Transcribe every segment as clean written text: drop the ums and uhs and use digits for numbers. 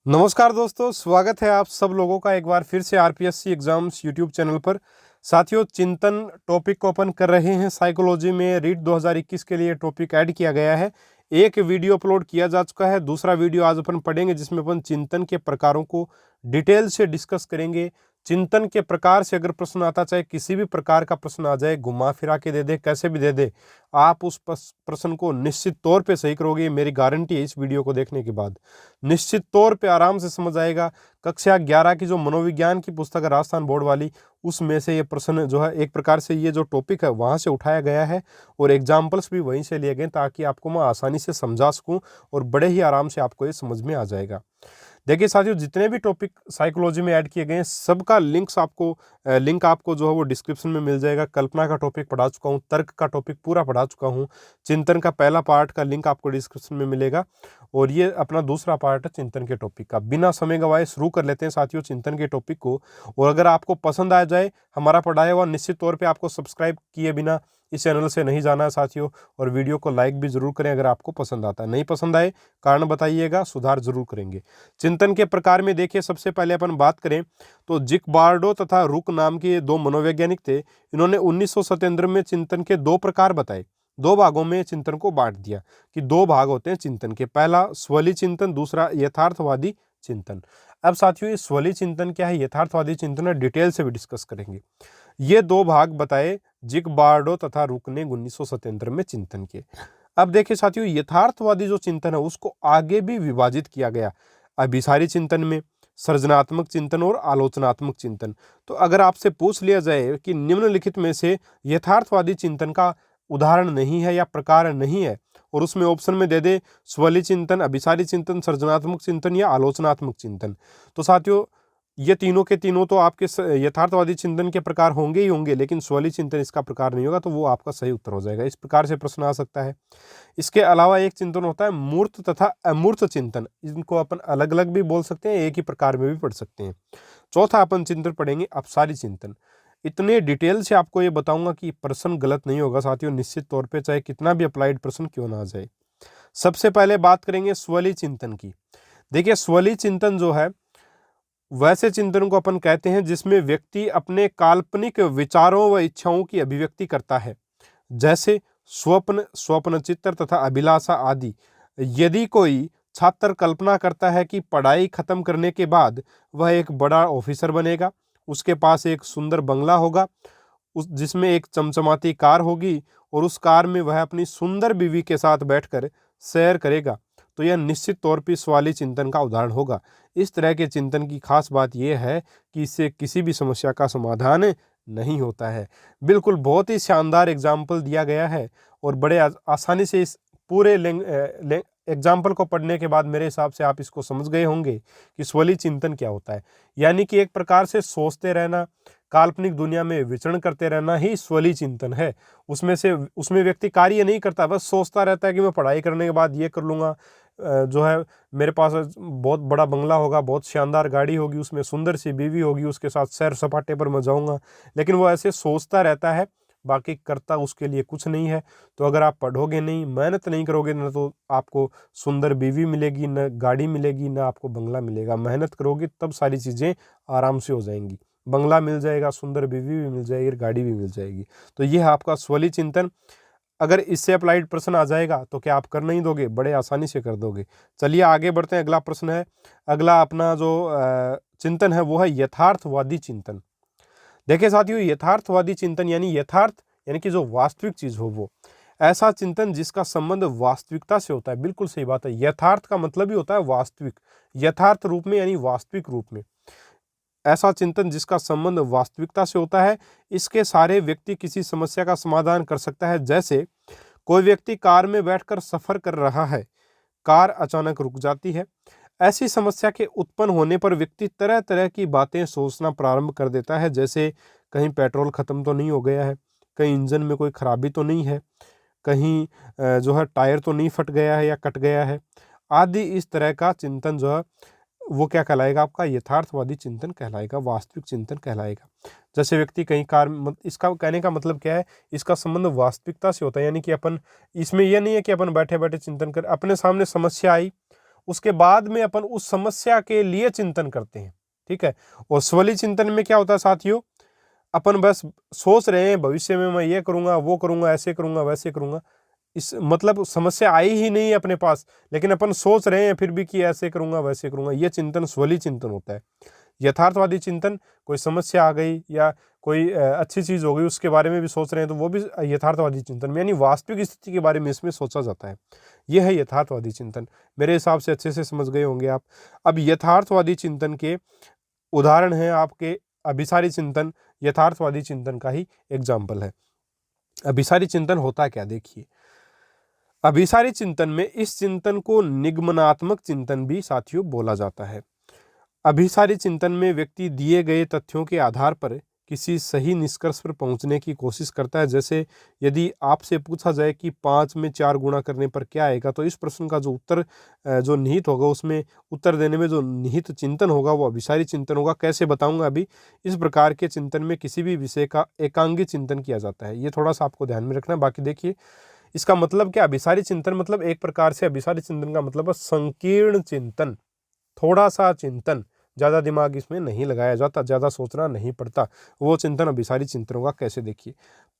नमस्कार दोस्तों, स्वागत है आप सब लोगों का एक बार फिर से आरपीएससी एग्जाम्स यूट्यूब चैनल पर। साथियों, चिंतन टॉपिक को अपन कर रहे हैं। साइकोलॉजी में रीट 2021 के लिए टॉपिक ऐड किया गया है। एक वीडियो अपलोड किया जा चुका है, दूसरा वीडियो आज अपन पढ़ेंगे जिसमें अपन चिंतन के प्रकारों को डिटेल से डिस्कस करेंगे। चिंतन के प्रकार से अगर प्रश्न आता, चाहे किसी भी प्रकार का प्रश्न आ जाए, घुमा फिरा के दे दे, कैसे भी दे दे, आप उस प्रश्न को निश्चित तौर पे सही करोगे, मेरी गारंटी है। इस वीडियो को देखने के बाद निश्चित तौर पे आराम से समझ आएगा। कक्षा 11 की जो मनोविज्ञान की पुस्तक है राजस्थान बोर्ड वाली, उसमें से ये प्रश्न जो है एक प्रकार से ये जो टॉपिक है वहाँ से उठाया गया है और एग्जाम्पल्स भी वहीं से लिए गए, ताकि आपको मैं आसानी से समझा सकूँ और बड़े ही आराम से आपको ये समझ में आ जाएगा। देखिए साथियों, जितने भी टॉपिक साइकोलॉजी में ऐड किए गए हैं, सबका लिंक आपको जो है वो डिस्क्रिप्शन में मिल जाएगा। कल्पना का टॉपिक पढ़ा चुका हूँ, तर्क का टॉपिक पूरा पढ़ा चुका हूँ, चिंतन का पहला पार्ट का लिंक आपको डिस्क्रिप्शन में मिलेगा और ये अपना दूसरा पार्ट है चिंतन के टॉपिक का। बिना समय गवाए शुरू कर लेते हैं साथियों चिंतन के टॉपिक को। और अगर आपको पसंद आ जाए हमारा पढ़ाया हुआ, निश्चित तौर पर आपको सब्सक्राइब किए बिना इस चैनल से नहीं जाना है साथियों। और वीडियो को लाइक भी जरूर करें अगर आपको पसंद आता है। नहीं पसंद आए कारण बताइएगा, सुधार जरूर करेंगे। चिंतन के प्रकार में देखिए, सबसे पहले अपन बात करें तो जिकबार्डो तथा रुक नाम के दो मनोवैज्ञानिक थे। इन्होंने 1977 में चिंतन के दो प्रकार बताए, दो भागों में चिंतन को बांट दिया कि दो भाग होते हैं चिंतन के, पहला स्वली चिंतन, दूसरा यथार्थवादी चिंतन। अब साथियों, ये स्वली चिंतन क्या है, यथार्थवादी चिंतन है, डिटेल से भी डिस्कस करेंगे। ये दो भाग बताए जिकबार्डो तथा रुक ने 1977 में चिंतन के। अब देखिए साथियों, यथार्थवादी जो चिंतन है उसको आगे भी विभाजित किया गया अभिसारी चिंतन में, सृजनात्मक चिंतन और आलोचनात्मक चिंतन। तो अगर आपसे पूछ लिया जाए कि निम्नलिखित में से यथार्थवादी चिंतन का उदाहरण नहीं है या प्रकार नहीं है, और उसमें ऑप्शन में दे दे स्वली चिंतन, अभिसारी चिंतन, सृजनात्मक चिंतन या आलोचनात्मक चिंतन, तो साथियों ये तीनों के तीनों तो आपके यथार्थवादी चिंतन के प्रकार होंगे ही होंगे, लेकिन स्वली चिंतन इसका प्रकार नहीं होगा, तो वो आपका सही उत्तर हो जाएगा। इस प्रकार से प्रश्न आ सकता है। इसके अलावा एक चिंतन होता है मूर्त तथा अमूर्त चिंतन। इनको अपन अलग अलग भी बोल सकते हैं, एक ही प्रकार में भी पढ़ सकते हैं। चौथा अपन चिंतन पढ़ेंगे अपसारी चिंतन। इतने डिटेल से आपको ये बताऊंगा कि प्रश्न गलत नहीं होगा साथियों, निश्चित तौर पे, चाहे कितना भी अप्लाइड प्रश्न क्यों ना आ जाए। सबसे पहले बात करेंगे स्वली चिंतन की। देखिए, स्वली चिंतन जो है वैसे चिंतन को अपन कहते हैं जिसमें व्यक्ति अपने काल्पनिक विचारों व इच्छाओं की अभिव्यक्ति करता है, जैसे स्वप्न, स्वप्न चित्र तथा अभिलाषा आदि। यदि कोई छात्र कल्पना करता है कि पढ़ाई खत्म करने के बाद वह एक बड़ा ऑफिसर बनेगा, उसके पास एक सुंदर बंगला होगा, उस जिसमें एक चमचमाती कार होगी और उस कार में वह अपनी सुंदर बीवी के साथ बैठकर सैर करेगा, तो यह निश्चित तौर पर स्वली चिंतन का उदाहरण होगा। इस तरह के चिंतन की खास बात यह है कि इससे किसी भी समस्या का समाधान नहीं होता है। बिल्कुल बहुत ही शानदार एग्जाम्पल दिया गया है और बड़े आसानी से इस पूरे एग्जाम्पल को पढ़ने के बाद मेरे हिसाब से आप इसको समझ गए होंगे कि स्वली चिंतन क्या होता है। यानी कि एक प्रकार से सोचते रहना, काल्पनिक दुनिया में विचरण करते रहना ही स्वली चिंतन है। उसमें व्यक्ति कार्य नहीं करता, बस सोचता रहता है कि मैं पढ़ाई करने के बाद ये कर लूँगा, जो है मेरे पास बहुत बड़ा बंगला होगा, बहुत शानदार गाड़ी होगी, उसमें सुंदर सी बीवी होगी, उसके साथ सैर सपाटे पर मैं जाऊँगा। लेकिन वो ऐसे सोचता रहता है, बाकी करता उसके लिए कुछ नहीं है। तो अगर आप पढ़ोगे नहीं, मेहनत नहीं करोगे, न तो आपको सुंदर बीवी मिलेगी, न गाड़ी मिलेगी, न आपको बंगला मिलेगा। मेहनत करोगे तब सारी चीज़ें आराम से हो जाएंगी, बंगला मिल जाएगा, सुंदर बीवी भी मिल जाएगी, गाड़ी भी मिल जाएगी। तो ये है आपका स्वली चिंतन। अगर इससे अप्लाइड प्रश्न आ जाएगा तो क्या आप कर नहीं दोगे? बड़े आसानी से कर दोगे। चलिए आगे बढ़ते हैं। अगला प्रश्न है, अगला अपना जो चिंतन है वो है यथार्थवादी चिंतन। देखिए साथियों, यथार्थवादी चिंतन यानी कि जो वास्तविक चीज हो, वो ऐसा चिंतन जिसका संबंध वास्तविकता से होता है। बिल्कुल सही बात है। यथार्थ का मतलब ही होता है वास्तविक, यथार्थ रूप में यानी वास्तविक रूप में। ऐसा चिंतन जिसका संबंध वास्तविकता से होता है, इसके सारे व्यक्ति किसी समस्या का समाधान कर सकता है। जैसे कोई व्यक्ति कार में बैठकर सफर कर रहा है, कार अचानक रुक जाती है। ऐसी समस्या के उत्पन्न होने पर व्यक्ति तरह तरह की बातें सोचना प्रारंभ कर देता है, जैसे कहीं पेट्रोल खत्म तो नहीं हो गया है, कहीं इंजन में कोई खराबी तो नहीं है, कहीं जो है टायर तो नहीं फट गया है या कट गया है आदि। इस तरह का चिंतन जो है वो क्या कहलाएगा? आपका यथार्थवादी चिंतन कहलाएगा, वास्तविक चिंतन कहलाएगा। जैसे व्यक्ति कहीं इसका कहने का मतलब क्या है, इसका संबंध वास्तविकता से होता है। यानी कि अपन इसमें यह नहीं है कि अपन बैठे बैठे चिंतन कर, अपने सामने समस्या आई उसके बाद में अपन उस समस्या के लिए चिंतन करते हैं, ठीक है। और स्वली चिंतन में क्या होता है साथियों, अपन बस सोच रहे हैं भविष्य में मैं ये करूंगा, वो करूंगा, ऐसे करूंगा, वैसे करूंगा, इस मतलब समस्या आई ही नहीं है अपने पास, लेकिन अपन सोच रहे हैं फिर भी कि ऐसे करूंगा, वैसे करूंगा, ये चिंतन स्वली चिंतन होता है। यथार्थवादी चिंतन, कोई समस्या आ गई या कोई अच्छी चीज हो गई उसके बारे में भी सोच रहे हैं, तो वो भी यथार्थवादी चिंतन में, यानी वास्तविक स्थिति के बारे में इसमें सोचा जाता है। यह है यथार्थवादी चिंतन। मेरे हिसाब से अच्छे से समझ गए होंगे आप। अब यथार्थवादी चिंतन के उदाहरण हैं आपके अभिसारी चिंतन, यथार्थवादी चिंतन का ही एग्जाम्पल है। अभिसारी चिंतन होता क्या, देखिए। अभिसारी चिंतन में इस चिंतन को निगमनात्मक चिंतन भी साथियों बोला जाता है। अभिसारी चिंतन में व्यक्ति दिए गए तथ्यों के आधार पर किसी सही निष्कर्ष पर पहुंचने की कोशिश करता है। जैसे यदि आपसे पूछा जाए कि 5 में 4 गुणा करने पर क्या आएगा, तो इस प्रश्न का जो उत्तर जो निहित होगा, उसमें उत्तर देने में जो निहित चिंतन होगा वो अभिसारी चिंतन होगा। कैसे बताऊंगा अभी। इस प्रकार के चिंतन में किसी भी विषय का एकांगी चिंतन किया जाता है। ये थोड़ा सा आपको ध्यान में रखना है। बाकी देखिए इसका मतलब क्या, अभिसारी चिंतन मतलब एक प्रकार से अभिसारी चिंतन का मतलब है संकीर्ण चिंतन, थोड़ा सा चिंतन, ज़्यादा दिमाग इसमें नहीं लगाया जाता, ज़्यादा सोचना नहीं पड़ता, वो चिंतन अभिसारी चिंतन होगा। कैसे, देखिए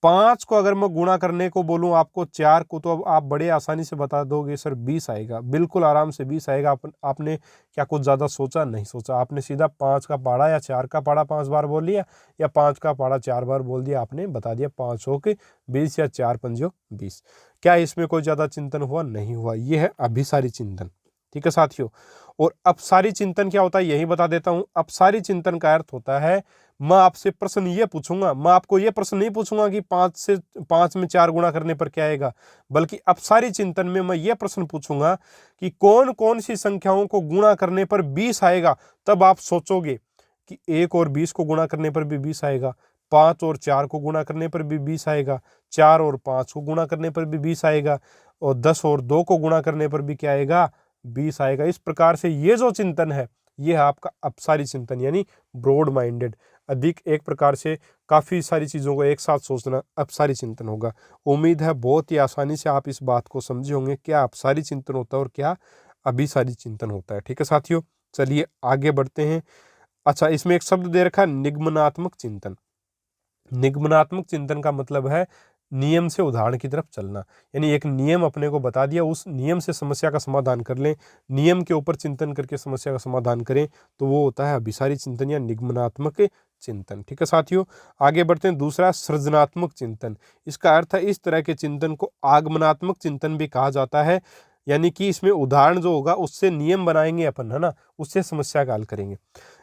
5 को अगर मैं गुणा करने को बोलूँ आपको 4 को, तो अब आप बड़े आसानी से बता दोगे सर 20 आएगा, बिल्कुल आराम से 20 आएगा। आपने क्या कुछ ज़्यादा सोचा, नहीं सोचा, आपने सीधा 5 का पहाड़ा या 4 का पहाड़ा 5 बार बोल लिया, या 5 का पहाड़ा 4 बार बोल दिया, आपने बता दिया 5 हो के 20 या 4 पंजो 20। क्या इसमें कोई ज़्यादा चिंतन हुआ, नहीं हुआ। ये है अभिसारी चिंतन, ठीक है साथियों। और अपसारी चिंतन क्या होता है, यही बता देता हूं। अपसारी चिंतन का अर्थ होता है, मैं आपसे प्रश्न ये पूछूंगा, मैं आपको ये प्रश्न नहीं पूछूंगा कि 5 में 4 गुणा करने पर क्या आएगा, बल्कि अपसारी चिंतन में मैं ये प्रश्न पूछूंगा कि कौन कौन सी संख्याओं को गुणा करने पर 20 आएगा। तब आप सोचोगे कि 1 और 20 को गुणा करने पर भी 20 आएगा, 5 और 4 को गुणा करने पर भी 20 आएगा, 4 और 5 को गुणा करने पर भी 20 आएगा, और 10 और 2 को गुणा करने पर भी क्या आएगा, 20 आएगा। इस प्रकार से ये जो चिंतन है, ये है आपका अपसारी चिंतन, यानी ब्रॉड माइंडेड, अधिक एक प्रकार से काफ़ी सारी चीज़ों को एक साथ सोचना अपसारी चिंतन होगा। उम्मीद है बहुत ही आसानी से आप इस बात को समझे होंगे, क्या अपसारी चिंतन होता है और क्या अभिसारी चिंतन होता है। ठीक है साथियों, चलिए आगे बढ़ते हैं। अच्छा, इसमें एक शब्द दे रखा है निगमनात्मक चिंतन। निगमनात्मक चिंतन का मतलब है नियम से उदाहरण की तरफ चलना, यानी एक नियम अपने को बता दिया, उस नियम से समस्या का समाधान कर लें, नियम के ऊपर चिंतन करके समस्या का समाधान करें, तो वो होता है अभिसारी चिंतन या निगमनात्मक चिंतन। ठीक है साथियों, आगे बढ़ते हैं। दूसरा, सृजनात्मक चिंतन। इसका अर्थ है इस तरह के चिंतन को आगमनात्मक चिंतन भी कहा जाता है, यानी कि इसमें उदाहरण जो होगा उससे नियम बनाएंगे अपन, है ना, उससे समस्या का हल करेंगे।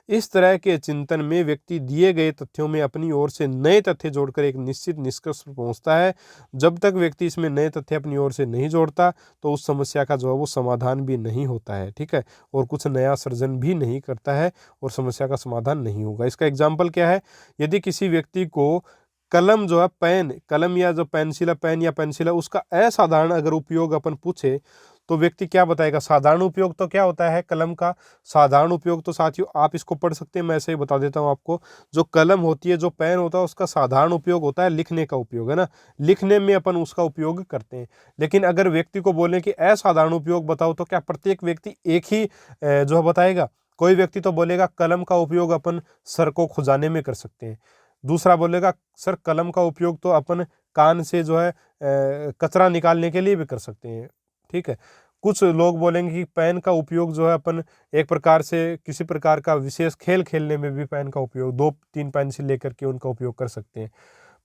इस तरह के चिंतन में व्यक्ति दिए गए तथ्यों में अपनी ओर से नए तथ्य जोड़कर एक निश्चित निष्कर्ष पर पहुंचता है। जब तक व्यक्ति इसमें नए तथ्य अपनी ओर से नहीं जोड़ता, तो उस समस्या का जो है वो समाधान भी नहीं होता है, ठीक है, और कुछ नया सृजन भी नहीं करता है, और समस्या का समाधान नहीं होगा। इसका एग्जाम्पल क्या है, यदि किसी व्यक्ति को कलम जो है, पेन, कलम या जो पेंसिल है, पेन या पेंसिल है, उसका असाधारण अगर उपयोग अपन पूछे, तो व्यक्ति क्या बताएगा, साधारण उपयोग तो क्या होता है कलम का, साधारण उपयोग तो साथियों आप इसको पढ़ सकते हैं, मैं ऐसे ही बता देता हूं आपको। जो कलम होती है, जो पेन होता है, उसका साधारण उपयोग होता है लिखने का उपयोग, है ना, लिखने में अपन उसका उपयोग करते हैं। लेकिन अगर व्यक्ति को बोले कि असाधारण उपयोग बताओ, तो क्या प्रत्येक व्यक्ति एक ही जो है बताएगा? कोई व्यक्ति तो बोलेगा कलम का उपयोग अपन सर को खुजाने में कर सकते हैं, दूसरा बोलेगा सर कलम का उपयोग तो अपन कान से जो है कचरा निकालने के लिए भी कर सकते हैं, ठीक है। कुछ लोग बोलेंगे कि पेन का उपयोग जो है अपन एक प्रकार से किसी प्रकार का विशेष खेल खेलने में भी पेन का उपयोग, 2-3 पेंसिल लेकर के उनका उपयोग कर सकते हैं।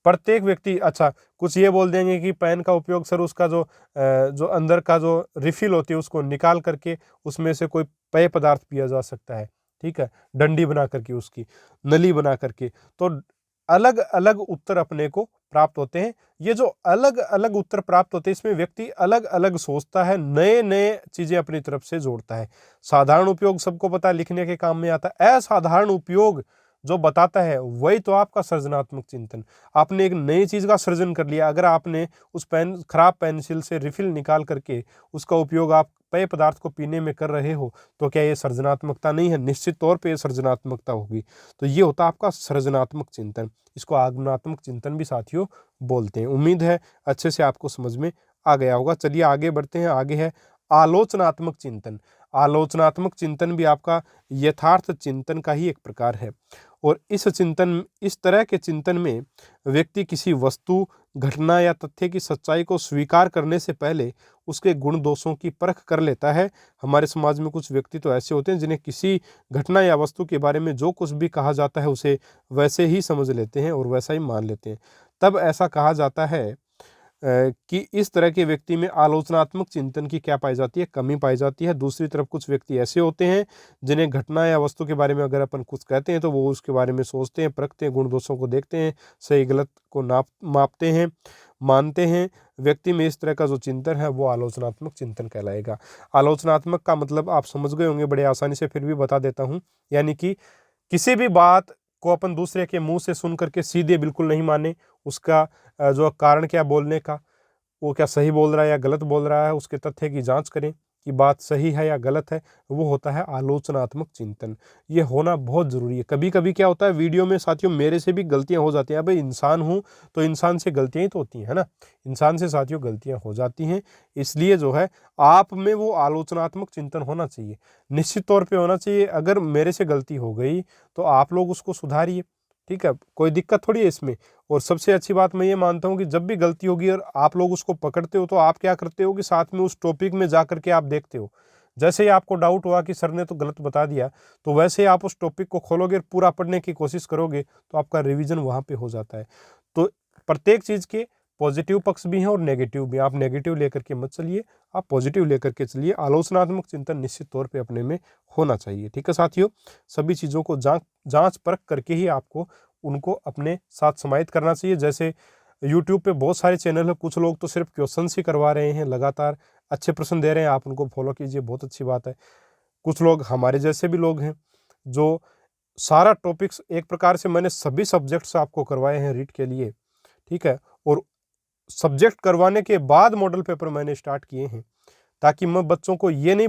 प्रत्येक व्यक्ति, अच्छा कुछ ये बोल देंगे कि पेन का उपयोग सर उसका जो अंदर का जो रिफिल होती है उसको निकाल करके उसमें से कोई पेय पदार्थ पिया जा सकता है, ठीक है, डंडी बना करके, उसकी नली बना करके। तो अलग अलग उत्तर अपने को प्राप्त होते हैं। ये जो अलग अलग उत्तर प्राप्त होते हैं, इसमें व्यक्ति अलग अलग सोचता है, नए नए चीजें अपनी तरफ से जोड़ता है। साधारण उपयोग सबको पता है लिखने के काम में आता है, असाधारण उपयोग जो बताता है वही तो आपका सृजनात्मक चिंतन। आपने एक नई चीज का सृजन कर लिया। अगर आपने उस खराब पेंसिल से रिफिल निकाल करके उसका उपयोग आप पेय पदार्थ को पीने में कर रहे हो, तो क्या ये सृजनात्मकता नहीं है? निश्चित तौर पे ये सृजनात्मकता होगी। तो ये होता है आपका सृजनात्मक चिंतन। इसको आगमनात्मक चिंतन भी साथियों बोलते हैं। उम्मीद है अच्छे से आपको समझ में आ गया होगा। चलिए आगे बढ़ते हैं। आगे है आलोचनात्मक चिंतन। आलोचनात्मक चिंतन भी आपका यथार्थ चिंतन का ही एक प्रकार है। और इस तरह के चिंतन में व्यक्ति किसी वस्तु, घटना या तथ्य की सच्चाई को स्वीकार करने से पहले उसके गुण दोषों की परख कर लेता है। हमारे समाज में कुछ व्यक्ति तो ऐसे होते हैं जिन्हें किसी घटना या वस्तु के बारे में जो कुछ भी कहा जाता है उसे वैसे ही समझ लेते हैं और वैसा ही मान लेते हैं। तब ऐसा कहा जाता है कि इस तरह के व्यक्ति में आलोचनात्मक चिंतन की क्या पाई जाती है, कमी पाई जाती है। दूसरी तरफ कुछ व्यक्ति ऐसे होते हैं जिन्हें घटना या वस्तु के बारे में अगर अपन कुछ कहते हैं तो वो उसके बारे में सोचते हैं, परखते हैं, गुण दोषों को देखते हैं, सही गलत को मापते हैं, मानते हैं। व्यक्ति में इस तरह का जो चिंतन है वो आलोचनात्मक चिंतन कहलाएगा। आलोचनात्मक का मतलब आप समझ गए होंगे बड़े आसानी से, फिर भी बता देता हूँ। यानी कि किसी भी बात को अपन दूसरे के मुंह से सुन करके सीधे बिल्कुल नहीं माने, उसका जो कारण क्या बोलने का, वो क्या सही बोल रहा है या गलत बोल रहा है, उसके तथ्य की जांच करें कि बात सही है या गलत है, वो होता है आलोचनात्मक चिंतन। ये होना बहुत ज़रूरी है। कभी कभी क्या होता है वीडियो में साथियों, मेरे से भी गलतियां हो जाती हैं। भाई इंसान हूँ तो इंसान से गलतियां ही तो होती हैं, है ना। इंसान से साथियों गलतियां हो जाती हैं, इसलिए जो है आप में वो आलोचनात्मक चिंतन होना चाहिए, निश्चित तौर पर होना चाहिए। अगर मेरे से गलती हो गई तो आप लोग उसको सुधारिए, ठीक है, कोई दिक्कत थोड़ी है इसमें। और सबसे अच्छी बात मैं ये मानता हूँ कि जब भी गलती होगी और आप लोग उसको पकड़ते हो तो आप क्या करते हो कि साथ में उस टॉपिक में जा करके आप देखते हो। जैसे ही आपको डाउट हुआ कि सर ने तो गलत बता दिया, तो वैसे ही आप उस टॉपिक को खोलोगे और पूरा पढ़ने की कोशिश करोगे तो आपका रिवीजन वहाँ पे हो जाता है। तो प्रत्येक चीज़ के पॉजिटिव पक्ष भी हैं और नेगेटिव भी। आप नेगेटिव लेकर के मत चलिए, आप पॉजिटिव लेकर के चलिए। आलोचनात्मक चिंतन निश्चित तौर पे अपने में होना चाहिए, ठीक है साथियों। सभी चीज़ों को जांच परख करके ही आपको उनको अपने साथ समाहित करना चाहिए। जैसे यूट्यूब पे बहुत सारे चैनल हैं, कुछ लोग तो सिर्फ क्वेश्चंस ही करवा रहे हैं, लगातार अच्छे प्रश्न दे रहे हैं, आप उनको फॉलो कीजिए, बहुत अच्छी बात है। कुछ लोग हमारे जैसे भी लोग हैं जो सारा टॉपिक्स, एक प्रकार से मैंने सभी सब्जेक्ट्स आपको करवाए हैं रीट के लिए, ठीक है। और सब्जेक्ट करवाने के बाद मॉडल पेपर मैंने स्टार्ट किए हैं, ताकि मैं बच्चों को ये नहीं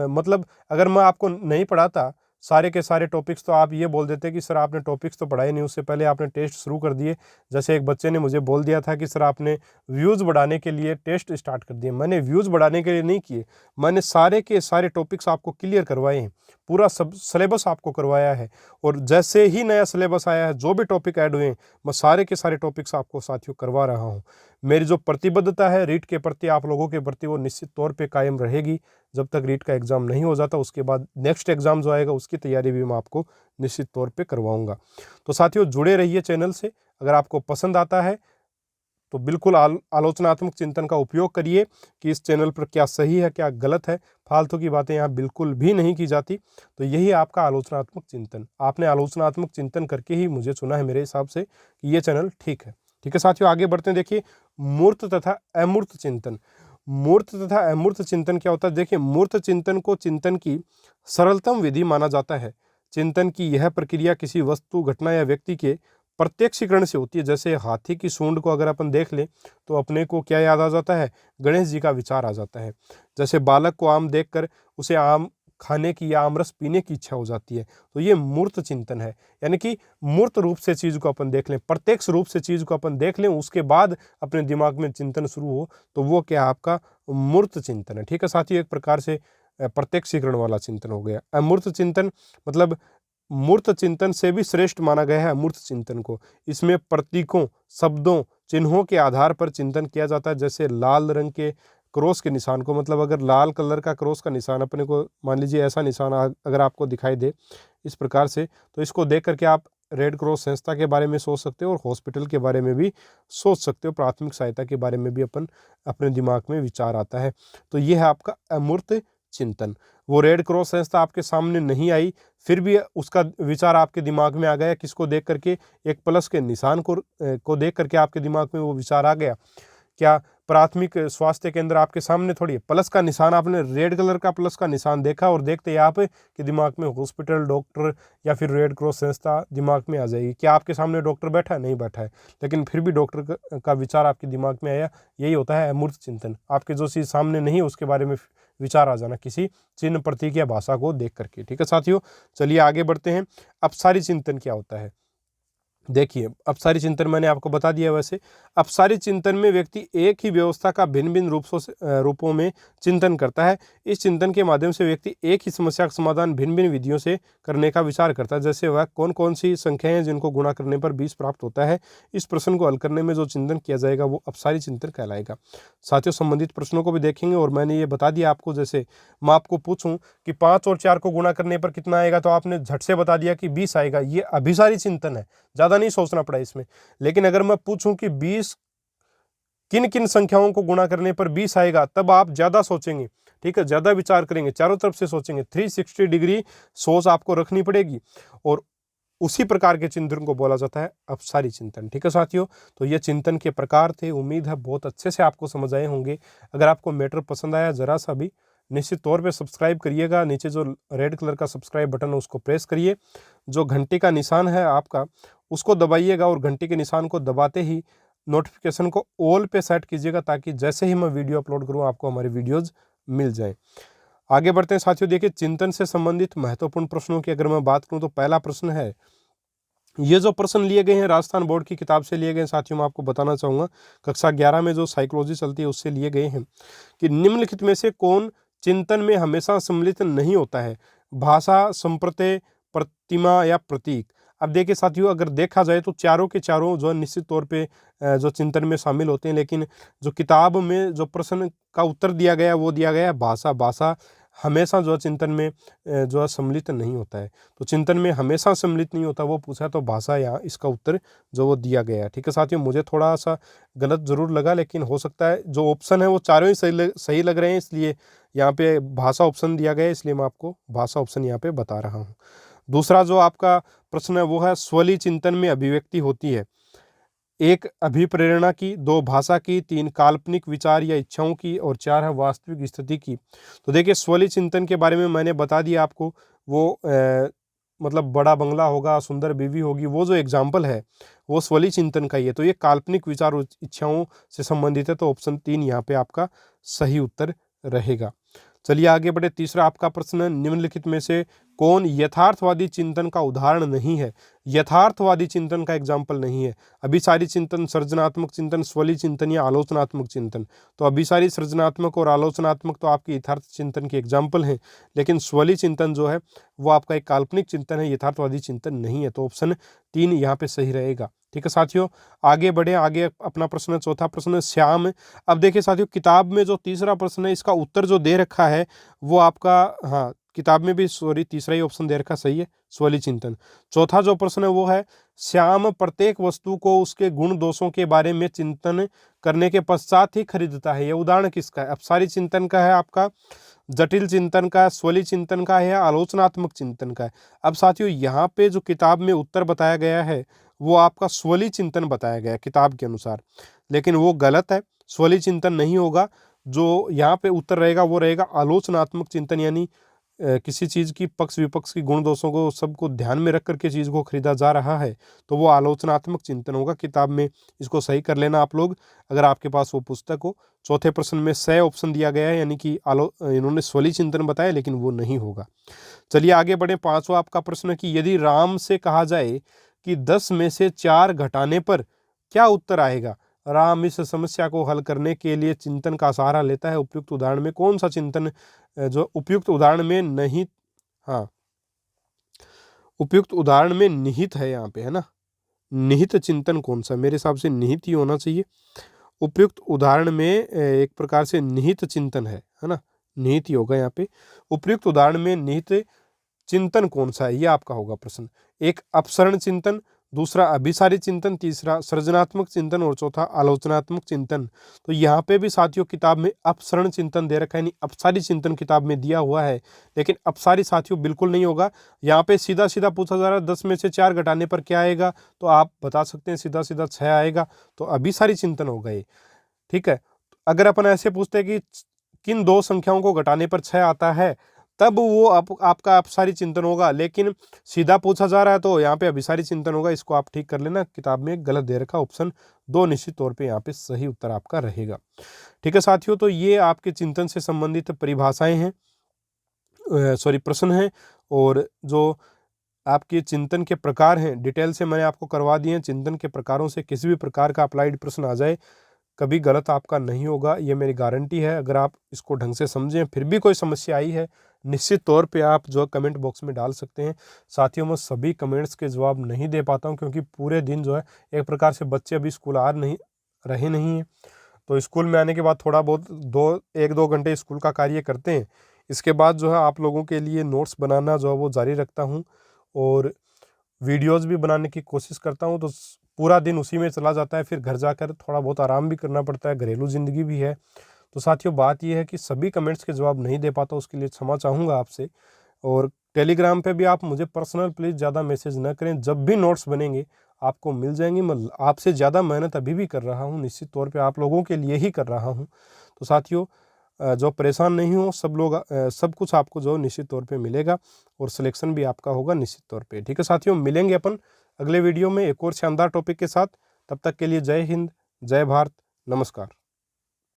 मतलब अगर मैं आपको नहीं पढ़ाता सारे के सारे टॉपिक्स तो आप ये बोल देते कि सर आपने टॉपिक्स तो पढ़ाए नहीं, उससे पहले आपने टेस्ट शुरू कर दिए। जैसे एक बच्चे ने मुझे बोल दिया था कि सर आपने व्यूज़ बढ़ाने के लिए टेस्ट स्टार्ट कर दिए। मैंने व्यूज़ बढ़ाने के लिए नहीं किए, मैंने सारे के सारे टॉपिक्स आपको क्लियर करवाए हैं, पूरा सब सिलेबस आपको करवाया है। और जैसे ही नया सिलेबस आया है, जो भी टॉपिक ऐड हुए हैं, मैं सारे के सारे टॉपिक्स आपको साथियों करवा रहा हूँ। मेरी जो प्रतिबद्धता है रीट के प्रति, आप लोगों के प्रति, वो निश्चित तौर पे कायम रहेगी जब तक रीट का एग्ज़ाम नहीं हो जाता। उसके बाद नेक्स्ट एग्ज़ाम जो आएगा उसकी तैयारी भी मैं आपको निश्चित तौर पे करवाऊंगा। तो साथियों जुड़े रहिए चैनल से। अगर आपको पसंद आता है तो बिल्कुल आलोचनात्मक चिंतन का उपयोग करिए कि इस चैनल पर क्या सही है क्या गलत है। फालतू की बातें यहाँ बिल्कुल भी नहीं की जाती। तो यही आपका आलोचनात्मक चिंतन, आपने आलोचनात्मक चिंतन करके ही मुझे चुना है, मेरे हिसाब से कि ये चैनल ठीक है। ठीक है साथियों, आगे बढ़ते हैं। देखिए मूर्त तथा अमूर्त चिंतन। मूर्त तथा अमूर्त चिंतन क्या होता है? देखिए मूर्त चिंतन को चिंतन की सरलतम विधि माना जाता है। चिंतन की यह प्रक्रिया किसी वस्तु, घटना या व्यक्ति के प्रत्यक्षीकरण से होती है। जैसे हाथी की सूंड को अगर अपन देख लें तो अपने को क्या याद आ जाता है? गणेश जी का विचार आ जाता है। जैसे बालक को आम देखकर उसे आम खाने की या आमरस पीने की इच्छा हो जाती है, तो ये मूर्त चिंतन है। यानी कि मूर्त रूप से चीज़ को अपन देख लें, प्रत्यक्ष रूप से चीज़ को अपन देख लें, उसके बाद अपने दिमाग में चिंतन शुरू हो, तो वो क्या आपका मूर्त चिंतन है। ठीक है साथियों, एक प्रकार से प्रत्यक्षीकरण वाला चिंतन हो गया। अमूर्त चिंतन मतलब मूर्त चिंतन से भी श्रेष्ठ माना गया है अमूर्त चिंतन को। इसमें प्रतीकों, शब्दों, चिन्हों के आधार पर चिंतन किया जाता है। जैसे लाल रंग के क्रॉस के निशान को, मतलब अगर लाल कलर का क्रॉस का निशान अपने को, मान लीजिए ऐसा निशान अगर आपको दिखाई दे इस प्रकार से, तो इसको देख करके आप रेड क्रॉस संस्था के बारे में सोच सकते हो और हॉस्पिटल के बारे में भी सोच सकते हो, प्राथमिक सहायता के बारे में भी अपन अपने दिमाग में विचार आता है। तो ये है आपका अमूर्त चिंतन। वो रेड क्रॉस संस्था आपके सामने नहीं आई, फिर भी उसका विचार आपके दिमाग में आ गया। किसको देख करके? एक प्लस के निशान को देख करके आपके दिमाग में वो विचार आ गया। क्या प्राथमिक स्वास्थ्य केंद्र आपके सामने थोड़ी है? प्लस का निशान, आपने रेड कलर का प्लस का निशान देखा और देखते ही आप कि दिमाग में हॉस्पिटल, डॉक्टर या फिर रेड क्रॉस संस्था दिमाग में आ जाएगी। क्या आपके सामने डॉक्टर बैठा है? नहीं बैठा है, लेकिन फिर भी डॉक्टर का विचार आपके दिमाग में आया। यही होता है अमूर्त चिंतन। आपके जो चीज़ सामने नहीं है उसके बारे में विचार आ जाना, किसी चिन्ह, प्रतीक या भाषा को देख करके। ठीक है साथियों, चलिए आगे बढ़ते हैं। अपसारी चिंतन क्या होता है? देखिए, अपसारी चिंतन मैंने आपको बता दिया। वैसे अपसारी चिंतन में व्यक्ति एक ही व्यवस्था का भिन्न भिन्न रूपों में चिंतन करता है। इस चिंतन के माध्यम से व्यक्ति एक ही समस्या का समाधान भिन्न भिन्न विधियों से करने का विचार करता है। जैसे वह कौन कौन सी संख्याएं हैं जिनको गुणा करने पर 20 प्राप्त होता है। इस प्रश्न को हल करने में जो चिंतन किया जाएगा वो अपसारी चिंतन कहलाएगा। साथियों, संबंधित प्रश्नों को भी देखेंगे और मैंने ये बता दिया आपको। जैसे मैं आपको पूछूं कि 5 और 4 को गुणा करने पर कितना आएगा, तो आपने झट से बता दिया कि 20 आएगा। ये अभिसारी चिंतन है, ज्यादा नहीं सोचना पड़ा इसमें। लेकिन अगर मैं पूछूं कि 20 किन किन संख्याओं को गुणा करने पर 20 आएगा, तब आप ज्यादा सोचेंगे। ठीक है, ज्यादा विचार करेंगे, चारों तरफ से सोचेंगे, 360 डिग्री सोच आपको रखनी पड़ेगी। और उसी प्रकार के चिंतन को बोला जाता है अपसारी चिंतन। ठीक है साथियों, तो ये चिंतन के प्रकार थे। उम्मीद है बहुत अच्छे से आपको समझ आए होंगे। अगर आपको मैटर पसंद आया जरा सा भी, निश्चित तौर पे सब्सक्राइब करिएगा। नीचे जो रेड कलर का सब्सक्राइब बटन है उसको प्रेस करिए। जो घंटे का निशान है आपका उसको दबाइएगा और घंटे के निशान को दबाते ही नोटिफिकेशन को ऑल पे सेट कीजिएगा, ताकि जैसे ही मैं वीडियो अपलोड करूँ आपको हमारी वीडियोज़ मिल जाए। आगे बढ़ते हैं साथियों। देखिए, चिंतन से संबंधित महत्वपूर्ण प्रश्नों की अगर मैं बात करूं तो पहला प्रश्न है, ये जो प्रश्न लिए गए हैं राजस्थान बोर्ड की किताब से लिए गए हैं साथियों। मैं आपको बताना चाहूँगा, कक्षा 11 में जो साइकोलॉजी चलती है उससे लिए गए हैं कि निम्नलिखित में से कौन चिंतन में हमेशा सम्मिलित नहीं होता है। भाषा, संप्रत्यय, प्रतिमा या प्रतीक। अब देखिए साथियों, अगर देखा जाए तो चारों के चारों जो निश्चित तौर पे जो चिंतन में शामिल होते हैं, लेकिन जो किताब में जो प्रश्न का उत्तर दिया गया वो दिया गया भाषा। भाषा हमेशा जो चिंतन में जो है सम्मिलित नहीं होता है। तो चिंतन में हमेशा सम्मिलित नहीं होता वो पूछा, तो भाषा यहाँ इसका उत्तर जो वो दिया गया है। ठीक है साथियों, मुझे थोड़ा सा गलत जरूर लगा, लेकिन हो सकता है जो ऑप्शन है वो चारों ही सही लग रहे हैं, इसलिए यहाँ पे भाषा ऑप्शन दिया गया है, इसलिए मैं आपको भाषा ऑप्शन यहाँ पे बता रहा हूँ। दूसरा जो आपका प्रश्न है वो है, स्वली चिंतन में अभिव्यक्ति होती है। 1 अभिप्रेरणा की, 2 भाषा की, 3 काल्पनिक विचार या इच्छाओं की, और 4 है वास्तविक स्थिति की। तो देखिए, स्वली चिंतन के बारे में मैंने बता दिया आपको। वो मतलब बड़ा बंगला होगा, सुंदर बीवी होगी, वो जो एग्जाम्पल है वो स्वली चिंतन का ही है। तो ये काल्पनिक विचार और इच्छाओं से संबंधित है, तो ऑप्शन 3 यहाँ पे आपका सही उत्तर रहेगा। चलिए आगे बढ़े। तीसरा आपका प्रश्न, निम्नलिखित में से कौन यथार्थवादी चिंतन का उदाहरण नहीं है। यथार्थवादी चिंतन का एग्जाम्पल नहीं है। अभिसारी चिंतन, सृजनात्मक चिंतन, स्वली चिंतन या आलोचनात्मक चिंतन। तो अभिसारी, सृजनात्मक और आलोचनात्मक तो आपके यथार्थ चिंतन के एग्जाम्पल हैं, लेकिन स्वली चिंतन जो है वो आपका एक काल्पनिक चिंतन है, यथार्थवादी चिंतन नहीं है। तो ऑप्शन 3 यहाँ पे सही रहेगा। ठीक है साथियों, आगे बढ़े। आगे अपना प्रश्न, चौथा प्रश्न, श्याम। अब देखिए साथियों, किताब में जो तीसरा प्रश्न है इसका उत्तर जो दे रखा है वो आपका, हाँ किताब में भी सॉरी तीसरा ही ऑप्शन दे रखा, सही है, स्वली चिंतन। चौथा जो प्रश्न है वो है, श्याम प्रत्येक वस्तु को उसके गुण दोषों के बारे में चिंतन करने के पश्चात ही खरीदता है। यह उदाहरण किसका है? अपसारी चिंतन का है, आपका जटिल चिंतन का, स्वली चिंतन का है, या आलोचनात्मक चिंतन का है। अब साथियों, यहाँ पे जो किताब में उत्तर बताया गया है वो आपका स्वली चिंतन बताया गया है किताब के अनुसार, लेकिन वो गलत है। स्वली चिंतन नहीं होगा। जो यहाँ पे उत्तर रहेगा वो रहेगा आलोचनात्मक चिंतन, यानी किसी चीज़ की पक्ष विपक्ष की गुण दोषों को सबको ध्यान में रख करके चीज़ को खरीदा जा रहा है, तो वो आलोचनात्मक चिंतन होगा। किताब में इसको सही कर लेना आप लोग, अगर आपके पास वो पुस्तक हो। चौथे प्रश्न में सही ऑप्शन दिया गया है, यानी कि इन्होंने स्वली चिंतन बताया, लेकिन वो नहीं होगा। चलिए आगे बढ़े। पांचवा आपका प्रश्न है कि यदि राम से कहा जाए कि 10 में से 4 घटाने पर क्या उत्तर आएगा। राम इस समस्या को हल करने के लिए चिंतन का सहारा लेता है। उपयुक्त उदाहरण में कौन सा चिंतन जो उपयुक्त उदाहरण में नहीं, हाँ उपयुक्त उदाहरण में निहित है, यहाँ पे है ना, निहित चिंतन कौन सा? मेरे हिसाब से निहित ही होना चाहिए। उपयुक्त उदाहरण में एक प्रकार से निहित चिंतन है ना, निहित ही होगा यहाँ पे। उपयुक्त उदाहरण में निहित चिंतन कौन सा है, ये आपका होगा प्रश्न। एक अपसरण चिंतन, दूसरा अभिसारी चिंतन, तीसरा सृजनात्मक चिंतन और चौथा आलोचनात्मक चिंतन। तो यहाँ पे भी साथियों किताब में अपसरण चिंतन दे रखा है, यानी अपसारी चिंतन किताब में दिया हुआ है, लेकिन अपसारी साथियों बिल्कुल नहीं होगा। यहाँ पे सीधा सीधा पूछा जा रहा है 10 में से 4 घटाने पर क्या आएगा, तो आप बता सकते हैं सीधा सीधा 6 आएगा, तो अभिसारी चिंतन होगा ये। ठीक है, अगर अपन ऐसे पूछते हैं कि किन 2 संख्याओं को घटाने पर 6 आता है, तब वो आपका अपसारी चिंतन होगा, लेकिन सीधा पूछा जा रहा है तो यहाँ पे अभिसारी चिंतन होगा। इसको आप ठीक कर लेना, किताब में गलत दे रखा। ऑप्शन 2 निश्चित तौर पे यहाँ पे सही उत्तर आपका रहेगा। ठीक है साथियों, तो ये आपके चिंतन से संबंधित परिभाषाएं हैं, सॉरी प्रश्न हैं। और जो आपके चिंतन के प्रकार हैं डिटेल से मैंने आपको करवा दिए हैं। चिंतन के प्रकारों से किसी भी प्रकार का अप्लाइड प्रश्न आ जाए, कभी गलत आपका नहीं होगा, ये मेरी गारंटी है। अगर आप इसको ढंग से समझें, फिर भी कोई समस्या आई है, निश्चित तौर पे आप जो कमेंट बॉक्स में डाल सकते हैं। साथियों, मैं सभी कमेंट्स के जवाब नहीं दे पाता हूँ, क्योंकि पूरे दिन जो है एक प्रकार से बच्चे अभी स्कूल आ नहीं रहे नहीं हैं, तो स्कूल में आने के बाद थोड़ा बहुत 1-2 घंटे स्कूल का कार्य करते हैं। इसके बाद जो है आप लोगों के लिए नोट्स बनाना जो है वो जारी रखता हूँ, और वीडियोस भी बनाने की कोशिश करता हूँ। तो पूरा दिन उसी में चला जाता है, फिर घर जाकर थोड़ा बहुत आराम भी करना पड़ता है, घरेलू ज़िंदगी भी है। तो साथियों, बात यह है कि सभी कमेंट्स के जवाब नहीं दे पाता, उसके लिए क्षमा चाहूँगा आपसे। और टेलीग्राम पे भी आप मुझे पर्सनल प्लीज़ ज़्यादा मैसेज न करें, जब भी नोट्स बनेंगे आपको मिल जाएंगे। मैं आपसे ज़्यादा मेहनत अभी भी कर रहा हूँ, निश्चित तौर पे आप लोगों के लिए ही कर रहा हूँ। तो साथियों, जो परेशान नहीं हो, सब लोग सब कुछ आपको जो निश्चित तौर पे मिलेगा, और सिलेक्शन भी आपका होगा निश्चित तौर पे। ठीक है साथियों, मिलेंगे अपन अगले वीडियो में एक और शानदार टॉपिक के साथ। तब तक के लिए जय हिंद, जय भारत, नमस्कार।